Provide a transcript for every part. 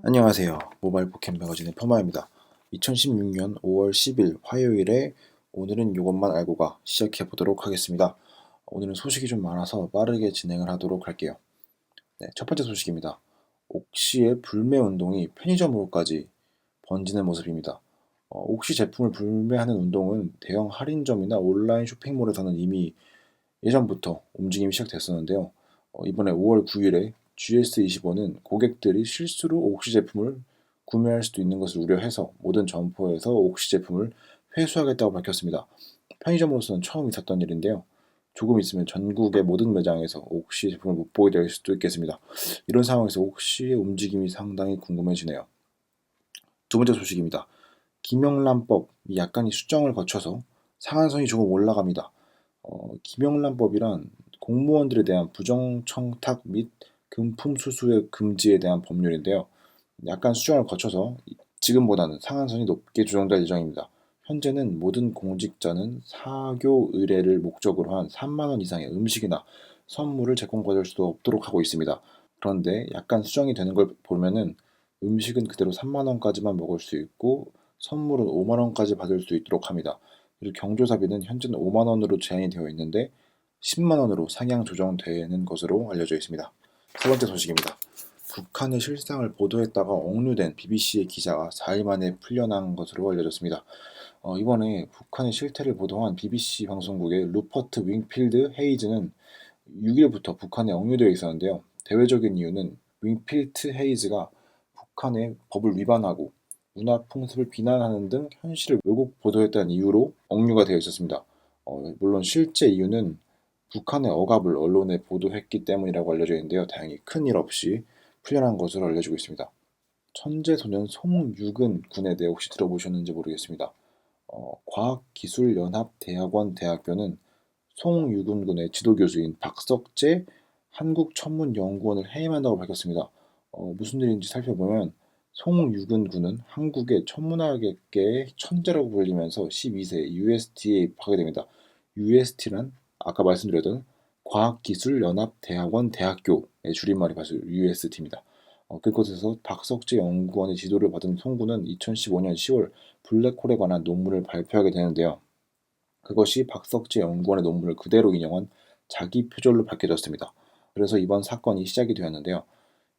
안녕하세요. 모바일 포켓 매거진의 포마입니다. 2016년 5월 10일 화요일에 오늘은 이것만 알고 가 시작해 보도록 하겠습니다. 오늘은 소식이 좀 많아서 빠르게 진행을 하도록 할게요. 네, 첫 번째 소식입니다. 옥시의 불매 운동이 편의점으로까지 번지는 모습입니다. 옥시 제품을 불매하는 운동은 대형 할인점이나 온라인 쇼핑몰에서는 이미 예전부터 움직임이 시작됐었는데요. 이번에 5월 9일에 GS25는 고객들이 실수로 옥시 제품을 구매할 수도 있는 것을 우려해서 모든 점포에서 옥시 제품을 회수하겠다고 밝혔습니다. 편의점으로서는 처음 있었던 일인데요. 조금 있으면 전국의 모든 매장에서 옥시 제품을 못 보게 될 수도 있겠습니다. 이런 상황에서 옥시의 움직임이 상당히 궁금해지네요. 두 번째 소식입니다. 김영란법이 약간의 수정을 거쳐서 상한선이 조금 올라갑니다. 김영란법이란 공무원들에 대한 부정청탁 및 금품 수수의 금지에 대한 법률인데요. 약간 수정을 거쳐서 지금보다는 상한선이 높게 조정될 예정입니다. 현재는 모든 공직자는 사교 의뢰를 목적으로 한 3만 원 이상의 음식이나 선물을 제공받을 수도 없도록 하고 있습니다. 그런데 약간 수정이 되는 걸 보면은 음식은 그대로 3만 원까지만 먹을 수 있고 선물은 5만 원까지 받을 수 있도록 합니다. 그리고 경조사비는 현재는 5만 원으로 제한이 되어 있는데 10만 원으로 상향 조정되는 것으로 알려져 있습니다. 세 번째 소식입니다. 북한의 실상을 보도했다가 억류된 BBC의 기자가 4일 만에 풀려난 것으로 알려졌습니다. 이번에 북한의 실태를 보도한 BBC 방송국의 루퍼트 윙필드 헤이즈는 6일부터 북한에 억류되어 있었는데요. 대외적인 이유는 윙필트 헤이즈가 북한의 법을 위반하고 문화 풍습을 비난하는 등 현실을 왜곡 보도했다는 이유로 억류가 되어 있었습니다. 물론 실제 이유는 북한의 억압을 언론에 보도했기 때문이라고 알려져 있는데요. 다행히 큰일 없이 풀려난 것으로 알려지고 있습니다. 천재소년 송유근 군에 대해 혹시 들어보셨는지 모르겠습니다. 과학기술연합대학원 대학교는 송유근 군의 지도교수인 박석재 한국천문연구원을 해임한다고 밝혔습니다. 무슨 일인지 살펴보면 송유근 군은 한국의 천문학계의 천재라고 불리면서 12세 UST에 입학하게 됩니다. UST란 아까 말씀드렸던 과학기술연합대학원 대학교의 줄임말이 바로 UST입니다. 그곳에서 박석재 연구원의 지도를 받은 송군은 2015년 10월 블랙홀에 관한 논문을 발표하게 되는데요. 그것이 박석재 연구원의 논문을 그대로 인용한 자기 표절로 밝혀졌습니다. 그래서 이번 사건이 시작이 되었는데요.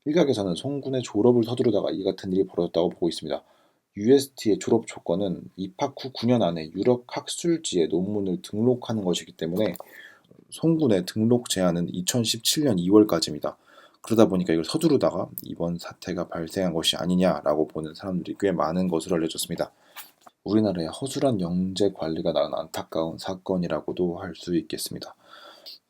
일각에서는 송군의 졸업을 서두르다가 이 같은 일이 벌어졌다고 보고 있습니다. UST의 졸업 조건은 입학 후 9년 안에 유력 학술지에 논문을 등록하는 것이기 때문에 송군의 등록 제한은 2017년 2월까지입니다. 그러다 보니까 이걸 서두르다가 이번 사태가 발생한 것이 아니냐라고 보는 사람들이 꽤 많은 것으로 알려졌습니다. 우리나라의 허술한 영재 관리가 낳은 안타까운 사건이라고도 할 수 있겠습니다.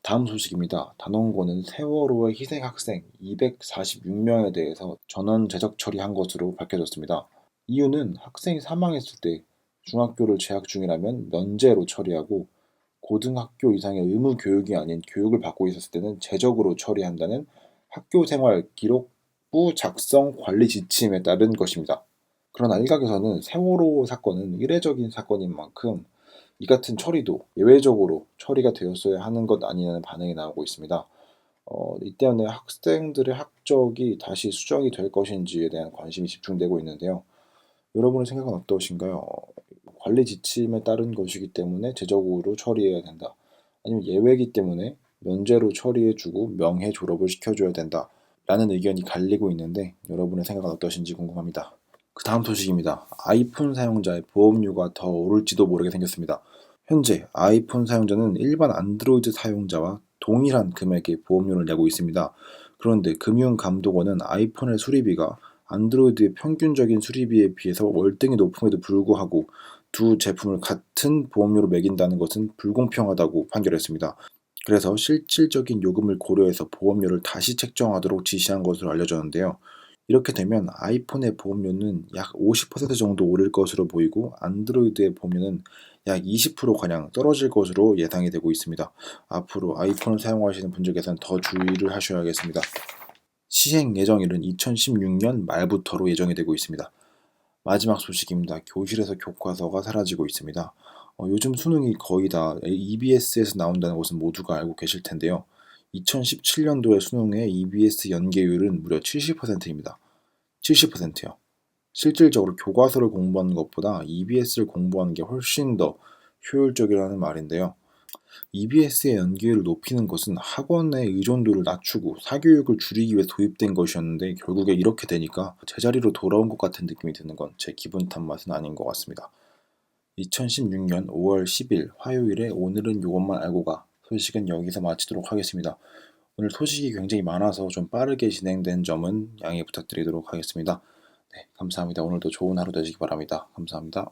다음 소식입니다. 단원고는 세월호의 희생 학생 246명에 대해서 전원 제적 처리한 것으로 밝혀졌습니다. 이유는 학생이 사망했을 때 중학교를 재학 중이라면 면제로 처리하고 고등학교 이상의 의무 교육이 아닌 교육을 받고 있었을 때는 제적으로 처리한다는 학교생활 기록부 작성 관리 지침에 따른 것입니다. 그러나 일각에서는 세월호 사건은 이례적인 사건인 만큼 이 같은 처리도 예외적으로 처리가 되었어야 하는 것 아니냐는 반응이 나오고 있습니다. 이 때문에 학생들의 학적이 다시 수정이 될 것인지에 대한 관심이 집중되고 있는데요. 여러분의 생각은 어떠신가요? 관리 지침에 따른 것이기 때문에 제적으로 처리해야 된다. 아니면 예외이기 때문에 면제로 처리해주고 명예 졸업을 시켜줘야 된다. 라는 의견이 갈리고 있는데 여러분의 생각은 어떠신지 궁금합니다. 그 다음 소식입니다. 아이폰 사용자의 보험료가 더 오를지도 모르게 생겼습니다. 현재 아이폰 사용자는 일반 안드로이드 사용자와 동일한 금액의 보험료를 내고 있습니다. 그런데 금융감독원은 아이폰의 수리비가 안드로이드의 평균적인 수리비에 비해서 월등히 높음에도 불구하고 두 제품을 같은 보험료로 매긴다는 것은 불공평하다고 판결했습니다. 그래서 실질적인 요금을 고려해서 보험료를 다시 책정하도록 지시한 것으로 알려졌는데요. 이렇게 되면 아이폰의 보험료는 약 50% 정도 오를 것으로 보이고 안드로이드의 보험료는 약 20%가량 떨어질 것으로 예상이 되고 있습니다. 앞으로 아이폰을 사용하시는 분들께서는 더 주의를 하셔야겠습니다. 시행 예정일은 2016년 말부터로 예정이 되고 있습니다. 마지막 소식입니다. 교실에서 교과서가 사라지고 있습니다. 요즘 수능이 거의 다 EBS에서 나온다는 것은 모두가 알고 계실 텐데요. 2017년도의 수능의 EBS 연계율은 무려 70%입니다. 70%요. 실질적으로 교과서를 공부하는 것보다 EBS를 공부하는 게 훨씬 더 효율적이라는 말인데요. EBS의 연계율을 높이는 것은 학원의 의존도를 낮추고 사교육을 줄이기 위해 도입된 것이었는데 결국에 이렇게 되니까 제자리로 돌아온 것 같은 느낌이 드는 건 제 기분 탓맛은 아닌 것 같습니다. 2016년 5월 10일 화요일에 오늘은 요것만 알고 가 소식은 여기서 마치도록 하겠습니다. 오늘 소식이 굉장히 많아서 좀 빠르게 진행된 점은 양해 부탁드리도록 하겠습니다. 네, 감사합니다. 오늘도 좋은 하루 되시기 바랍니다. 감사합니다.